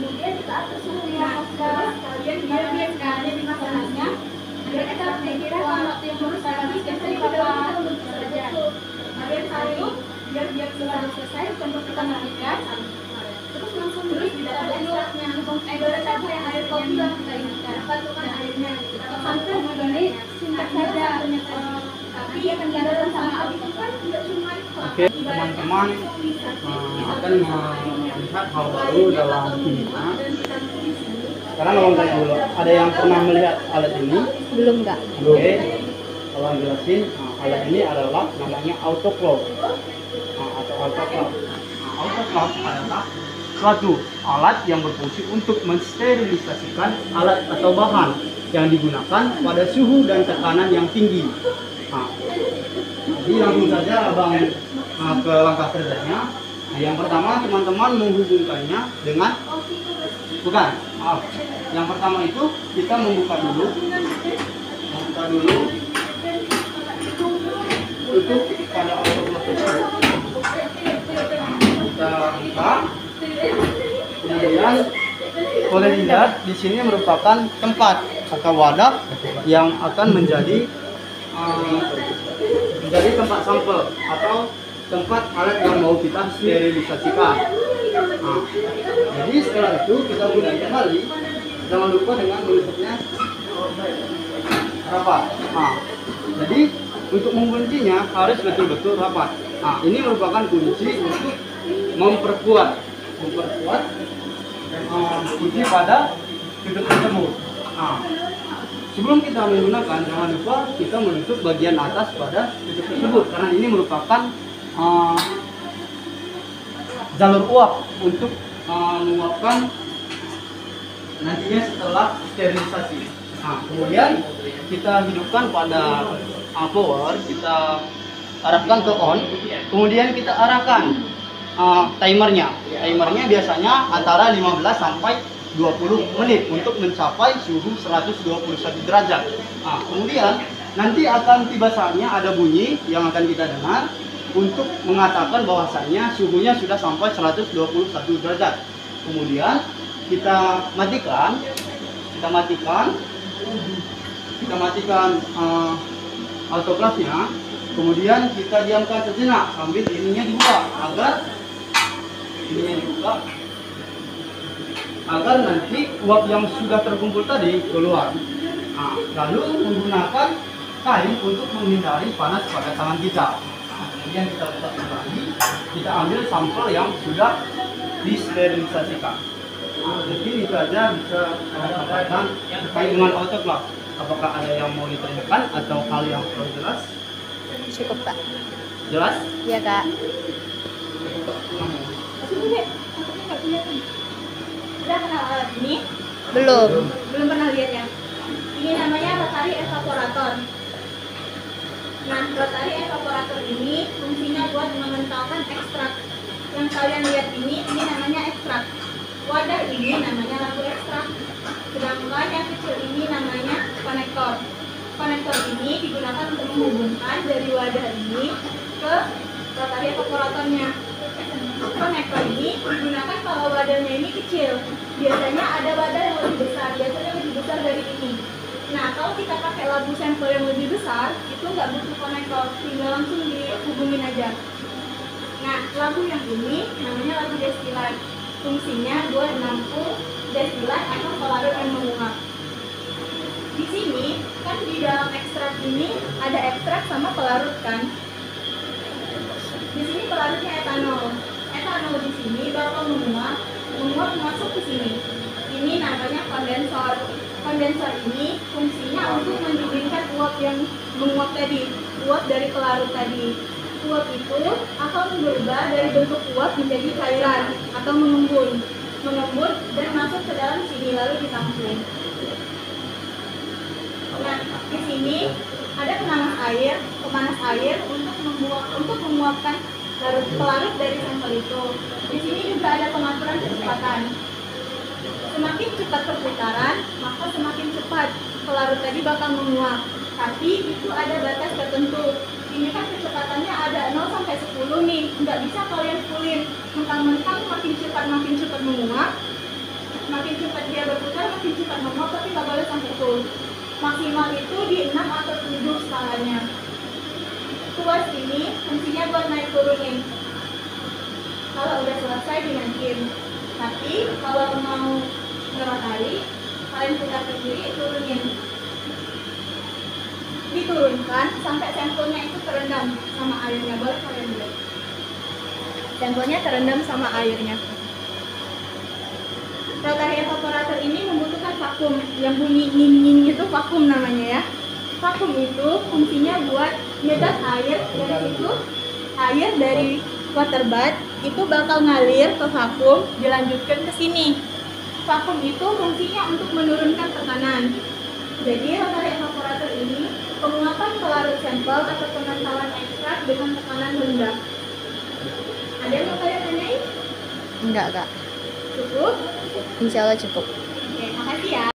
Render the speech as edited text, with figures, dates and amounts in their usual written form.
kemudian kita atur suhu yang kalian biar sekalian di masalahnya. Biar kita kira kalau waktu yang baru tadi kita untuk saja. Biar satu, biar sudah selesai contoh kita matikan. Terus langsung tidak ada ekstraknya. Ibarat apa yang air kopi yang kita ingatkan. Patukan airnya. Sampai begini singkat saja. Tapi yang dilakukan sama Abi itu kan tidak cuma. Oke, teman-teman akan melihat hal baru dalam kimia. Sekarang ngomong tanya dulu, ada yang pernah melihat alat ini? Belum enggak? Oke, kalau jelasin, alat ini adalah namanya autoclave atau autoclave. Autoclave adalah suatu alat yang berfungsi untuk mensterilisasikan alat atau bahan yang digunakan pada suhu dan tekanan yang tinggi. Jadi langsung saja abang ke langkah kerjanya. Yang pertama teman-teman menghubungkannya dengan yang pertama itu kita membuka dulu tutup pada autoclave tersebut. Kita buka, kemudian boleh dilihat di sini merupakan tempat atau wadah yang akan menjadi tempat sampel atau tempat alat yang mau kita sterilisasikan. Jadi setelah itu kita gunakan kembali, jangan lupa dengan menutupnya rapat. Jadi untuk menguncinya harus betul-betul rapat. Ini merupakan kunci untuk memperkuat kunci pada tutup tersebut. Sebelum kita menggunakan, jangan lupa kita menutup bagian atas pada tutup tersebut karena ini merupakan jalur uap untuk menguapkan nantinya setelah sterilisasi. Kemudian kita hidupkan pada power, kita arahkan ke on, kemudian kita arahkan timernya. Timernya biasanya antara 15 sampai 20 menit untuk mencapai suhu 121 derajat. Kemudian nanti akan tiba saatnya ada bunyi yang akan kita dengar untuk mengatakan bahwasannya suhunya sudah sampai 121 derajat. Kemudian kita matikan autoclave-nya. Kemudian kita diamkan sejenak sambil ininya dibuka agar nanti uap yang sudah terkumpul tadi keluar. Lalu menggunakan kain untuk menghindari panas pada tangan kita. Kemudian kita buka kembali, kita ambil sampel yang sudah disterilisasikan. Jadi itu aja bisa sampaikan terkait dengan autoclave. Apakah ada yang mau ditanyakan atau hal yang perlu jelas? Cukup, Pak. Jelas? Iya, Kak. Sudah kenal alat ini? Belum. Belum pernah lihat ya? Ini namanya rotary evaporator. Nah, rotary evaporator ini fungsinya buat mengentalkan ekstrak. Yang kalian lihat ini namanya ekstrak. Wadah ini namanya lampu ekstrak. Sedangkan yang kecil ini namanya konektor. Konektor ini digunakan untuk menghubungkan dari wadah ini ke rotary evaporatornya. Konektor ini digunakan kalau wadahnya ini kecil. Biasanya ada wadah yang lebih besar, biasanya lebih besar dari ini. Nah, kalau kita pakai labu sampel yang lebih besar, itu nggak butuh konektor, tinggal langsung dihubungin aja. Nah, labu yang ini namanya labu destilat. Fungsinya buat menampung destilat atau pelarut yang menguap. Di sini kan di dalam ekstrak ini ada ekstrak sama pelarut kan. Di sini pelarutnya etanol. Etanol di sini bakal menguap masuk ke sini. Ini namanya kondensor. Kondensor ini fungsinya untuk mendinginkan uap yang menguap tadi, uap dari pelarut tadi. Uap itu akan berubah dari bentuk uap menjadi cairan atau mengembun dan masuk ke dalam sini lalu ditampung. Nah, di sini ada pemanas air untuk menguapkan pelarut dari sampel itu. Di sini juga ada pengaturan kecepatan. Semakin cepat perputaran, maka semakin cepat pelarut tadi bakal menguap. Tapi itu ada batas tertentu. Ini kan kecepatannya ada 0 sampai 10 nih. Nggak bisa kalian fullin. Mentang-mentang makin cepat menguap. sampai full. Maksimal itu di 6 atau 7 skalanya. Tuas ini fungsinya buat naik turunin. Kalau udah selesai dinaikin. Tapi kalau mau ngerotari, kalian putar ke kiri, turunin. Diturunkan sampai sampelnya itu terendam sama airnya, baru kalian lihat. Sampelnya terendam sama airnya. Rotary evaporator ini membutuhkan vakum. Yang bunyi nying-nying itu vakum namanya ya. Vakum itu fungsinya buat nyedot air dari situ. Air dari water bath itu bakal ngalir ke vakum, dilanjutkan ke sini. Vakum itu fungsinya untuk menurunkan tekanan. Jadi rotary evaporator ini penguapan ke larut sampel atau pengentalan ekstrak dengan tekanan rendah. Ada yang mau kalian tanyain? Enggak, Kak. Cukup? Insya Allah cukup. Oke, makasih ya.